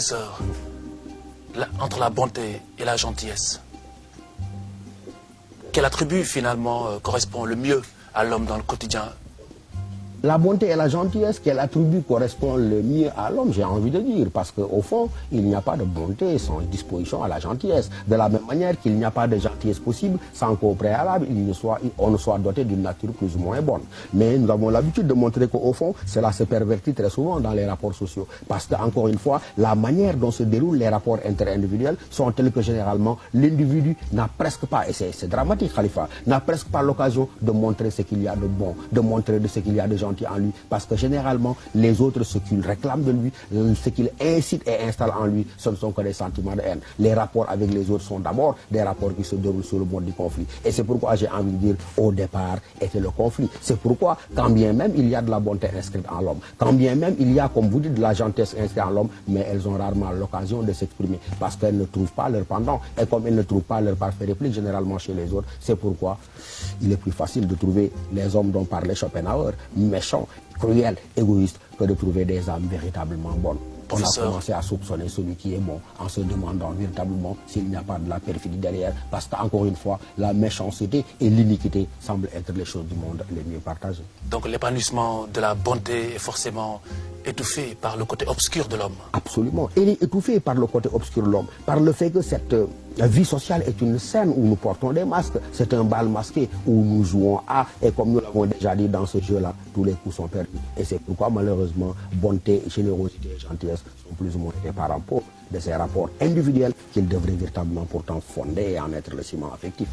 Professeur, entre la bonté et la gentillesse, quel attribut finalement correspond le mieux à l'homme dans le quotidien? La bonté et la gentillesse, quel attribut correspond le mieux à l'homme, j'ai envie de dire, parce qu'au fond, il n'y a pas de bonté sans disposition à la gentillesse. De la même manière qu'il n'y a pas de gentillesse possible sans qu'au préalable, on ne soit doté d'une nature plus ou moins bonne. Mais nous avons l'habitude de montrer qu'au fond, cela se pervertit très souvent dans les rapports sociaux. Parce qu'encore une fois, la manière dont se déroulent les rapports interindividuels sont tels que généralement, l'individu n'a presque pas, et c'est dramatique Khalifa, n'a presque pas l'occasion de montrer ce qu'il y a de bon, de montrer de ce qu'il y a de gentil en lui, parce que généralement les autres, ce qu'ils réclament de lui, ce qu'ils incitent et installent en lui, ce ne sont que des sentiments de haine. Les rapports avec les autres sont d'abord des rapports qui se déroulent sur le mode du conflit, et c'est pourquoi j'ai envie de dire au départ était le conflit. C'est pourquoi quand bien même il y a de la bonté inscrite en l'homme, quand bien même il y a, comme vous dites, de la gentillesse inscrite en l'homme, mais elles ont rarement l'occasion de s'exprimer parce qu'elles ne trouvent pas leur pendant, et comme elles ne trouvent pas leur parfait réplique généralement chez les autres, c'est pourquoi il est plus facile de trouver les hommes dont parlait Schopenhauer, méchants, cruels, égoïstes, que de trouver des âmes véritablement bonnes. On a commencé à soupçonner celui qui est bon en se demandant véritablement s'il n'y a pas de la perfidie derrière, parce qu'encore une fois, la méchanceté et l'iniquité semblent être les choses du monde les mieux partagées. Donc l'épanouissement de la bonté est forcément étouffé par le côté obscur de l'homme. Absolument. Il est étouffé par le côté obscur de l'homme, par le fait que cette vie sociale est une scène où nous portons des masques. C'est un bal masqué où nous jouons à, et comme nous l'avons déjà dit dans ce jeu-là, tous les coups sont perdus. Et c'est pourquoi malheureusement, bonté, générosité et gentillesse sont plus ou moins des parents pauvres de ces rapports individuels qu'ils devraient véritablement pourtant fonder et en être le ciment affectif.